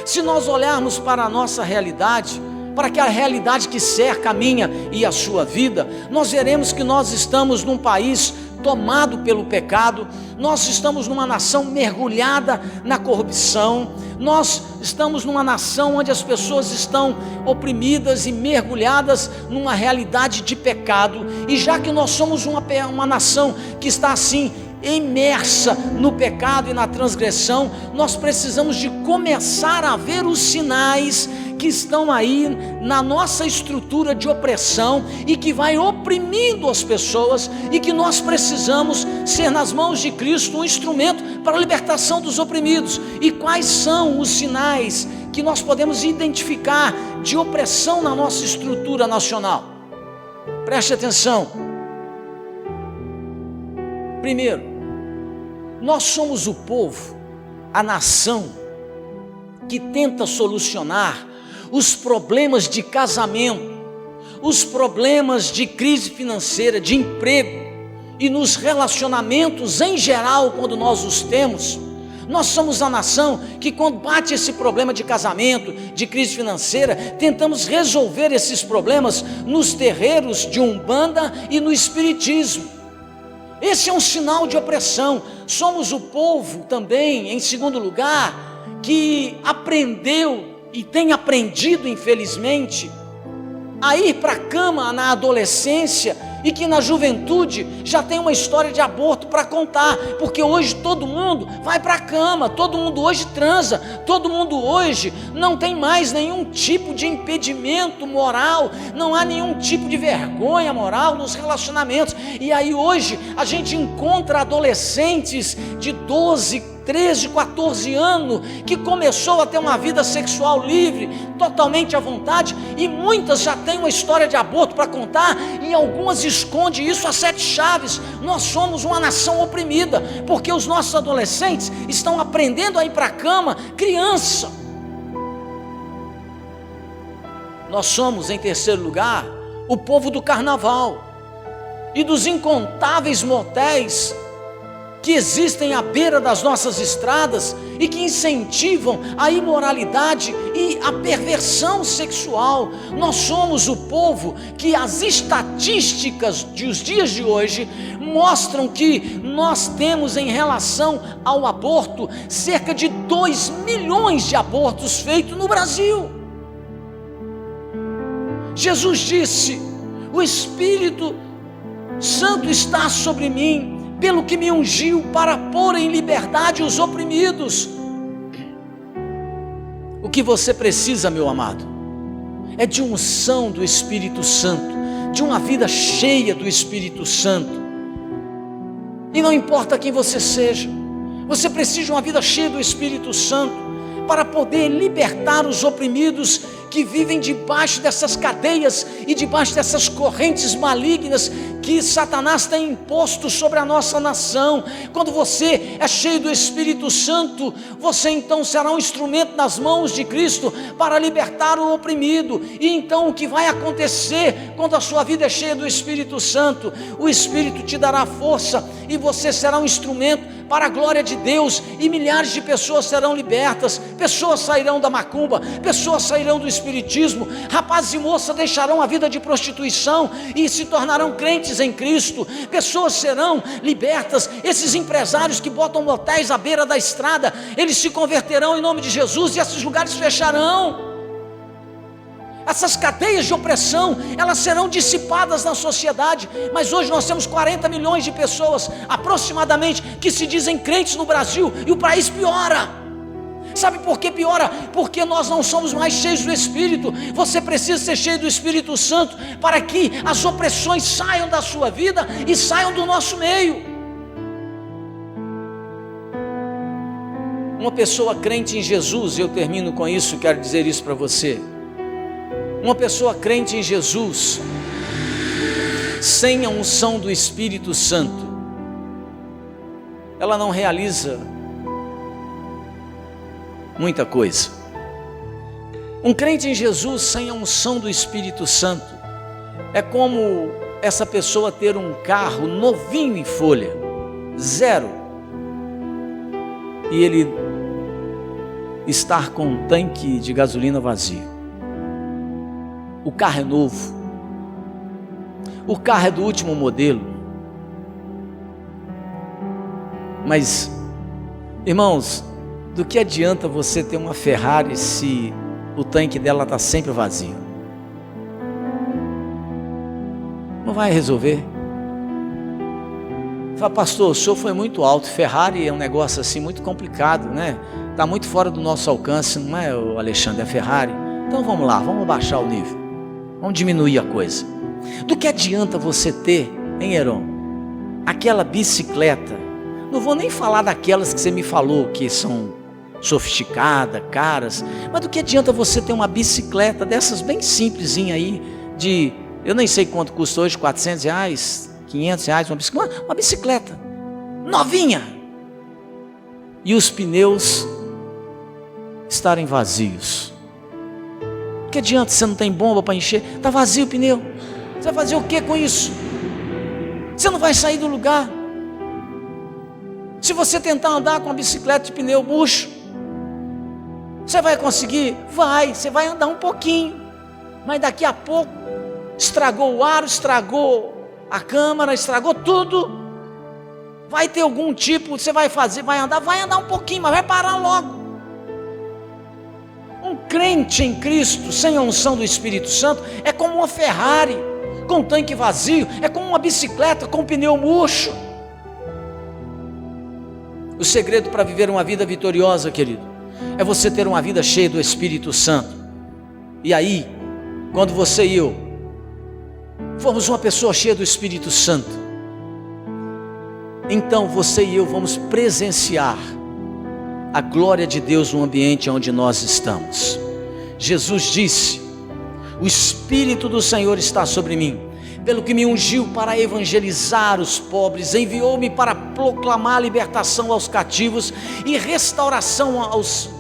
Se nós olharmos para a nossa realidade, para aquela realidade que cerca a minha e a sua vida, nós veremos que nós estamos num país tomado pelo pecado, nós estamos numa nação mergulhada na corrupção, nós estamos numa nação onde as pessoas estão oprimidas e mergulhadas numa realidade de pecado. E já que nós somos uma nação que está assim imersa no pecado e na transgressão, nós precisamos de começar a ver os sinais que estão aí na nossa estrutura de opressão e que vai oprimindo as pessoas, e que nós precisamos ser nas mãos de Cristo um instrumento para a libertação dos oprimidos. E quais são os sinais que nós podemos identificar de opressão na nossa estrutura nacional? Preste atenção. Primeiro, nós somos o povo, a nação que tenta solucionar os problemas de casamento, os problemas de crise financeira, de emprego e nos relacionamentos em geral, quando nós os temos. Nós somos a nação que, quando bate esse problema de casamento, de crise financeira, tentamos resolver esses problemas nos terreiros de Umbanda e no Espiritismo. Esse é um sinal de opressão. Somos o povo também, em segundo lugar, que aprendeu e tem aprendido, infelizmente, a ir para a cama na adolescência, e que na juventude já tem uma história de aborto para contar, porque hoje todo mundo vai para a cama, todo mundo hoje transa, todo mundo hoje não tem mais nenhum tipo de impedimento moral, não há nenhum tipo de vergonha moral nos relacionamentos. E aí hoje a gente encontra adolescentes de 12, 13, 14 anos, que começou a ter uma vida sexual livre, totalmente à vontade, e muitas já têm uma história de aborto para contar, e algumas escondem isso a 7 chaves. Nós somos uma nação oprimida, porque os nossos adolescentes estão aprendendo a ir para a cama, criança. Nós somos, em terceiro lugar, o povo do carnaval, e dos incontáveis motéis que existem à beira das nossas estradas e que incentivam a imoralidade e a perversão sexual. Nós somos o povo que as estatísticas dos dias de hoje mostram que nós temos, em relação ao aborto, cerca de 2 milhões de abortos feitos no Brasil. Jesus disse: o Espírito Santo está sobre mim, pelo que me ungiu para pôr em liberdade os oprimidos. O que você precisa, meu amado, é de unção do Espírito Santo, de uma vida cheia do Espírito Santo. E não importa quem você seja, você precisa de uma vida cheia do Espírito Santo para poder libertar os oprimidos que vivem debaixo dessas cadeias e debaixo dessas correntes malignas que Satanás tem imposto sobre a nossa nação. Quando você é cheio do Espírito Santo, você então será um instrumento nas mãos de Cristo para libertar o oprimido. E então o que vai acontecer quando a sua vida é cheia do Espírito Santo? O Espírito te dará força e você será um instrumento para a glória de Deus, e milhares de pessoas serão libertas, pessoas sairão da macumba, pessoas sairão do espiritismo, rapazes e moças deixarão a vida de prostituição e se tornarão crentes em Cristo, pessoas serão libertas, esses empresários que botam motéis à beira da estrada, eles se converterão em nome de Jesus, e esses lugares fecharão. Essas cadeias de opressão, elas serão dissipadas na sociedade. Mas hoje nós temos 40 milhões de pessoas, aproximadamente, que se dizem crentes no Brasil, e o país piora. Sabe por que piora? Porque nós não somos mais cheios do Espírito. Você precisa ser cheio do Espírito Santo, para que as opressões saiam da sua vida e saiam do nosso meio. Uma pessoa crente em Jesus, e eu termino com isso, quero dizer isso para você. Uma pessoa crente em Jesus, sem a unção do Espírito Santo, ela não realiza muita coisa. Um crente em Jesus sem a unção do Espírito Santo é como essa pessoa ter um carro novinho em folha, zero, e ele estar com um tanque de gasolina vazio. O carro é novo, o carro é do último modelo, mas, irmãos, do que adianta você ter uma Ferrari se o tanque dela está sempre vazio? Não vai resolver. Fala, pastor, o senhor foi muito alto, Ferrari é um negócio assim muito complicado, né? Está muito fora do nosso alcance, não é, o Alexandre, é Ferrari? Então vamos lá, vamos baixar o nível. Vamos diminuir a coisa. Do que adianta você ter, hein, Heron, aquela bicicleta? Não vou nem falar daquelas que você me falou, que são sofisticadas, caras, mas do que adianta você ter uma bicicleta dessas bem simplesinha aí, de, eu nem sei quanto custa hoje, R$400, R$500, uma bicicleta, novinha, e os pneus estarem vazios? Que adianta, você não tem bomba para encher, está vazio o pneu, você vai fazer o que com isso? Você não vai sair do lugar. Se você tentar andar com a bicicleta de pneu murcho, você vai conseguir? Vai, você vai andar um pouquinho, mas daqui a pouco estragou o aro, estragou a câmara, estragou tudo. Vai ter algum tipo, você vai fazer, vai andar um pouquinho, mas vai parar logo. Um crente em Cristo sem a unção do Espírito Santo é como uma Ferrari com um tanque vazio, é como uma bicicleta com um pneu murcho. O segredo para viver uma vida vitoriosa, querido, é você ter uma vida cheia do Espírito Santo. E aí, quando você e eu formos uma pessoa cheia do Espírito Santo, então você e eu vamos presenciar a glória de Deus no ambiente onde nós estamos. Jesus disse: o Espírito do Senhor está sobre mim, pelo que me ungiu para evangelizar os pobres, enviou-me para proclamar a libertação aos cativos e restauração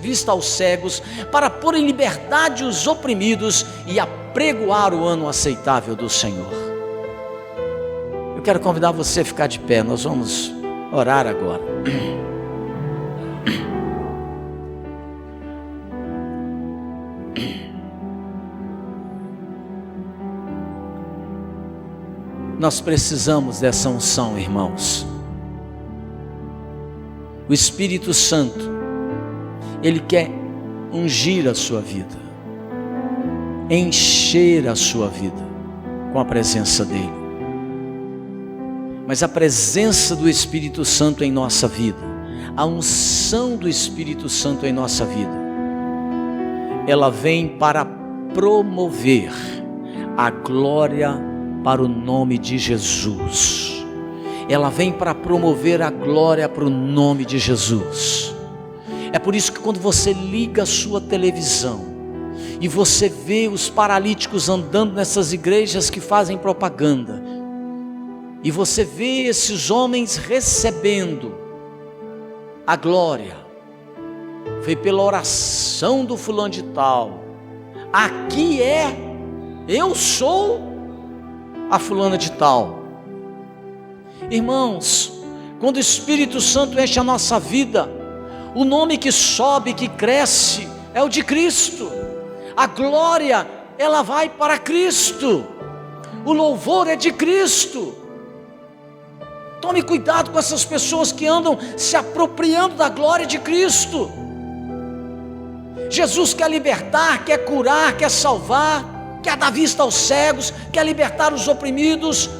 vista aos cegos, para pôr em liberdade os oprimidos e apregoar o ano aceitável do Senhor. Eu quero convidar você a ficar de pé, nós vamos orar agora. Nós precisamos dessa unção, irmãos. O Espírito Santo, Ele quer ungir a sua vida, encher a sua vida com a presença dEle. Mas a presença do Espírito Santo em nossa vida, a unção do Espírito Santo em nossa vida, ela vem para promover a glória para o nome de Jesus. Ela vem para promover a glória para o nome de Jesus. É por isso que quando você liga a sua televisão e você vê os paralíticos andando nessas igrejas que fazem propaganda, e você vê esses homens recebendo a glória, foi pela oração do fulano de tal, aqui eu sou a fulana de tal. Irmãos, quando o Espírito Santo enche a nossa vida, o nome que sobe, que cresce, é o de Cristo. A glória, ela vai para Cristo. O louvor é de Cristo. Tome cuidado com essas pessoas que andam se apropriando da glória de Cristo. Jesus quer libertar, quer curar, quer salvar, quer dar vista aos cegos, quer libertar os oprimidos,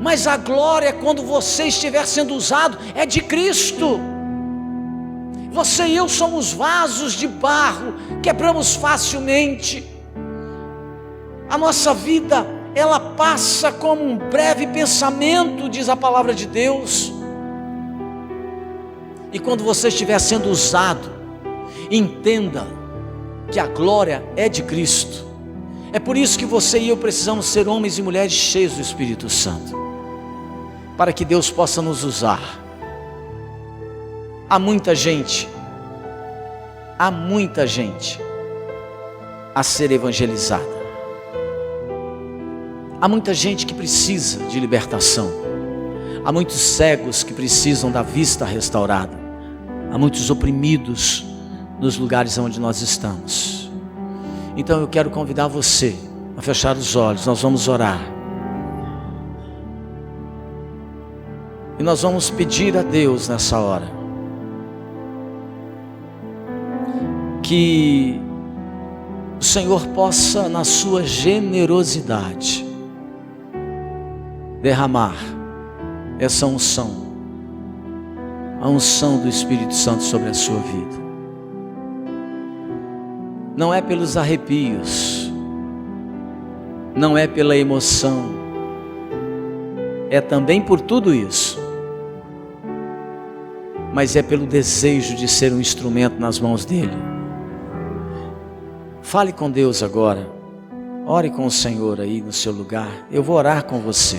mas a glória, quando você estiver sendo usado, é de Cristo. Você e eu somos vasos de barro, quebramos facilmente. A nossa vida, ela passa como um breve pensamento, diz a palavra de Deus. E quando você estiver sendo usado, entenda que a glória é de Cristo. É por isso que você e eu precisamos ser homens e mulheres cheios do Espírito Santo, para que Deus possa nos usar. Há muita gente a ser evangelizada. Há muita gente que precisa de libertação. Há muitos cegos que precisam da vista restaurada. Há muitos oprimidos nos lugares onde nós estamos. Então eu quero convidar você a fechar os olhos. Nós vamos orar. E nós vamos pedir a Deus nessa hora que o Senhor possa, na sua generosidade, derramar essa unção, a unção do Espírito Santo sobre a sua vida. Não é pelos arrepios, não é pela emoção, é também por tudo isso, mas é pelo desejo de ser um instrumento nas mãos dele. Fale com Deus agora, ore com o Senhor aí no seu lugar. Eu vou orar com você.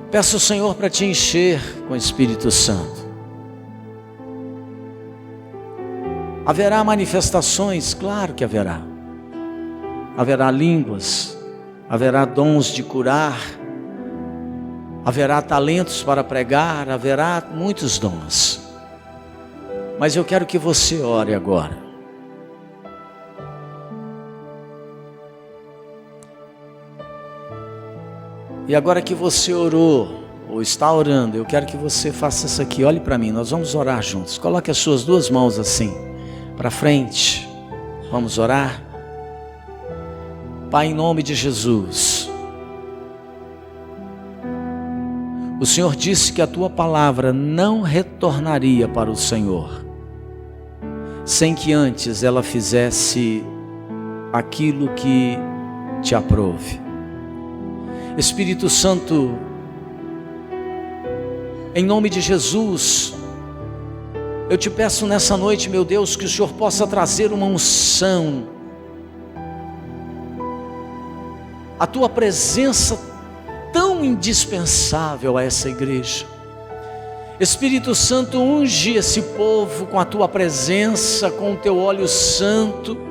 Peço ao Senhor para te encher com o Espírito Santo. Haverá manifestações? Claro que haverá. Haverá línguas, haverá dons de curar, haverá talentos para pregar, haverá muitos dons. Mas eu quero que você ore agora. E agora que você orou, ou está orando, eu quero que você faça isso aqui. Olhe para mim, nós vamos orar juntos. Coloque as suas duas mãos assim, para frente. Vamos orar. Pai, em nome de Jesus, o Senhor disse que a tua palavra não retornaria para o Senhor, sem que antes ela fizesse aquilo que te aprouve. Espírito Santo, em nome de Jesus, eu te peço nessa noite, meu Deus, que o Senhor possa trazer uma unção, a tua presença tão indispensável a essa igreja. Espírito Santo, unge esse povo com a tua presença, com o teu óleo santo.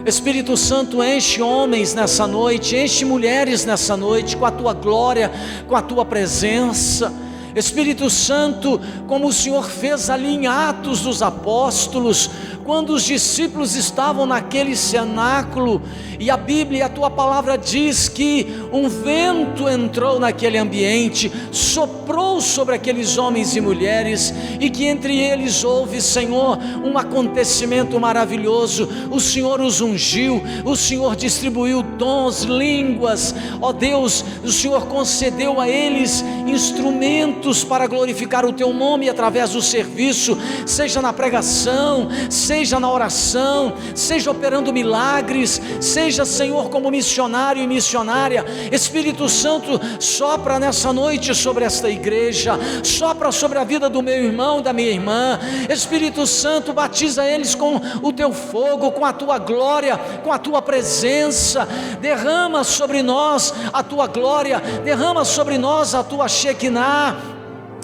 Espírito Santo, enche homens nessa noite, enche mulheres nessa noite com a tua glória, com a tua presença. Espírito Santo, como o Senhor fez ali em Atos dos Apóstolos, quando os discípulos estavam naquele cenáculo, e a Bíblia, a tua palavra diz que um vento entrou naquele ambiente, soprou sobre aqueles homens e mulheres, e que entre eles houve, Senhor, um acontecimento maravilhoso. O Senhor os ungiu, o Senhor distribuiu dons, línguas, ó Deus, o Senhor concedeu a eles instrumentos para glorificar o teu nome através do serviço, seja na pregação, seja na oração, seja operando milagres, seja, Senhor, como missionário e missionária. Espírito Santo, sopra nessa noite sobre esta igreja, sopra sobre a vida do meu irmão, da minha irmã. Espírito Santo, batiza eles com o teu fogo, com a tua glória, com a tua presença. Derrama sobre nós a tua glória, derrama sobre nós a tua Shekinah.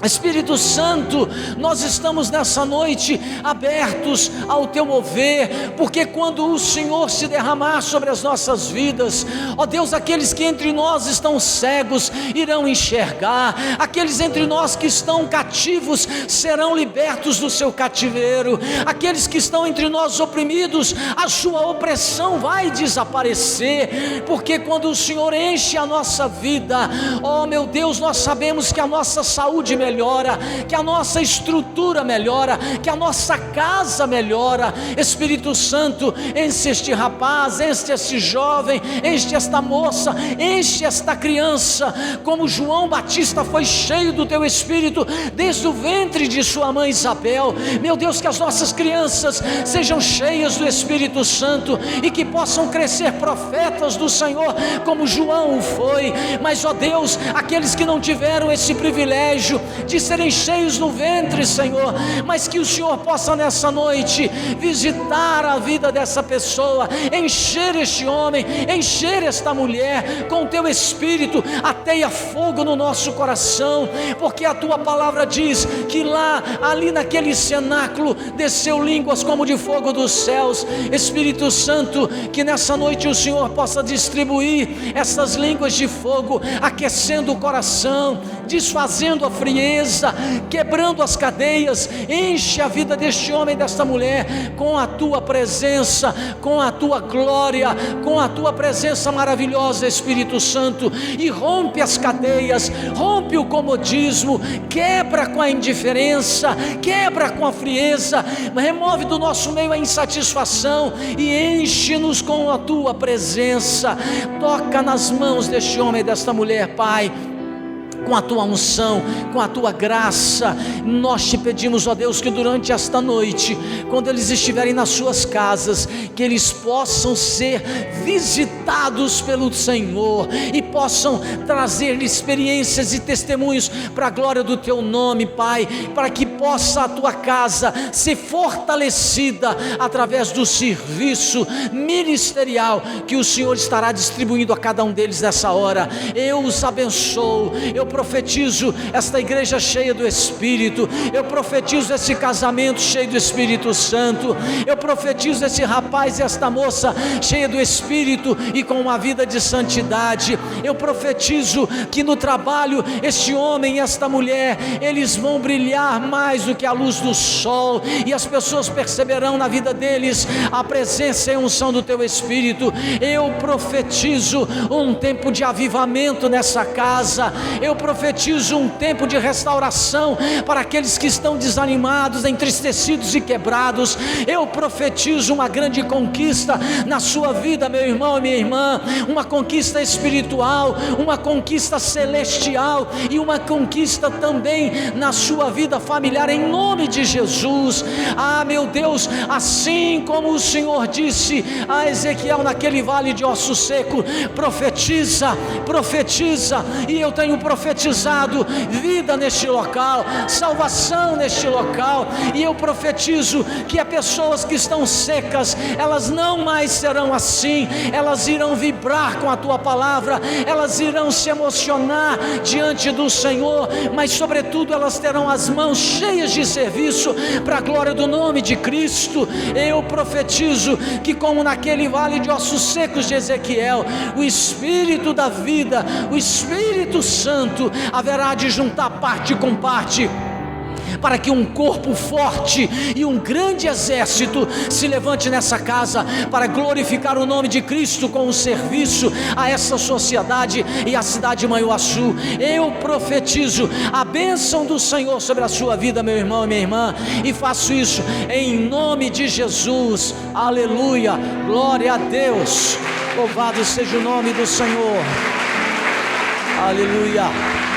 Espírito Santo, nós estamos nessa noite abertos ao teu mover, porque quando o Senhor se derramar sobre as nossas vidas, ó Deus, aqueles que entre nós estão cegos irão enxergar, aqueles entre nós que estão cativos serão libertos do seu cativeiro, aqueles que estão entre nós oprimidos, a sua opressão vai desaparecer, porque quando o Senhor enche a nossa vida, ó meu Deus, nós sabemos que a nossa saúde melhora, que a nossa estrutura melhora, que a nossa casa melhora. Espírito Santo, enche este rapaz, enche este jovem, enche esta moça, enche esta criança, como João Batista foi cheio do teu Espírito desde o ventre de sua mãe Isabel. Meu Deus, que as nossas crianças sejam cheias do Espírito Santo e que possam crescer profetas do Senhor como João o foi. Mas ó Deus, aqueles que não tiveram esse privilégio de serem cheios no ventre, Senhor, mas que o Senhor possa nessa noite visitar a vida dessa pessoa, encher este homem, encher esta mulher com o teu Espírito, ateia fogo no nosso coração, porque a tua palavra diz que ali naquele cenáculo desceu línguas como de fogo dos céus. Espírito Santo, que nessa noite o Senhor possa distribuir essas línguas de fogo, aquecendo o coração, desfazendo a frieza, quebrando as cadeias. Enche a vida deste homem, desta mulher, com a tua presença, com a tua glória, com a tua presença maravilhosa, Espírito Santo, e rompe as cadeias, rompe o comodismo, quebra com a indiferença, quebra com a frieza, remove do nosso meio a insatisfação e enche-nos com a tua presença. Toca nas mãos deste homem e desta mulher, Pai, com a tua unção, com a tua graça. Nós te pedimos, ó Deus, que durante esta noite, quando eles estiverem nas suas casas, que eles possam ser visitados pelo Senhor e possam trazer experiências e testemunhos para a glória do teu nome, Pai, para que possa a tua casa ser fortalecida através do serviço ministerial que o Senhor estará distribuindo a cada um deles nessa hora. Eu os abençoo, eu profetizo esta igreja cheia do Espírito, eu profetizo esse casamento cheio do Espírito Santo, eu profetizo esse rapaz e esta moça cheia do Espírito e com uma vida de santidade. Eu profetizo que no trabalho este homem e esta mulher, eles vão brilhar mais do que a luz do sol, e as pessoas perceberão na vida deles a presença e a unção do teu Espírito. Eu profetizo um tempo de avivamento nessa casa, eu profetizo um tempo de restauração para aqueles que estão desanimados, entristecidos e quebrados. Eu profetizo uma grande conquista na sua vida, meu irmão e minha irmã, uma conquista espiritual, uma conquista celestial e uma conquista também na sua vida familiar, em nome de Jesus. Ah, meu Deus, assim como o Senhor disse a Ezequiel naquele vale de osso seco, profetiza, profetiza, e eu tenho profetizado vida neste local, salvação neste local, e eu profetizo que as pessoas que estão secas, elas não mais serão assim, elas irão vibrar com a tua palavra, elas irão se emocionar diante do Senhor, mas sobretudo elas terão as mãos cheias de serviço para a glória do nome de Cristo. Eu profetizo que, como naquele vale de ossos secos de Ezequiel, o Espírito da vida, o Espírito Santo haverá de juntar parte com parte, para que um corpo forte e um grande exército se levante nessa casa para glorificar o nome de Cristo com o serviço a essa sociedade e a cidade de Manhuaçu. Eu profetizo a bênção do Senhor sobre a sua vida, meu irmão e minha irmã, e faço isso em nome de Jesus. Aleluia, glória a Deus, louvado seja o nome do Senhor. Aleluia.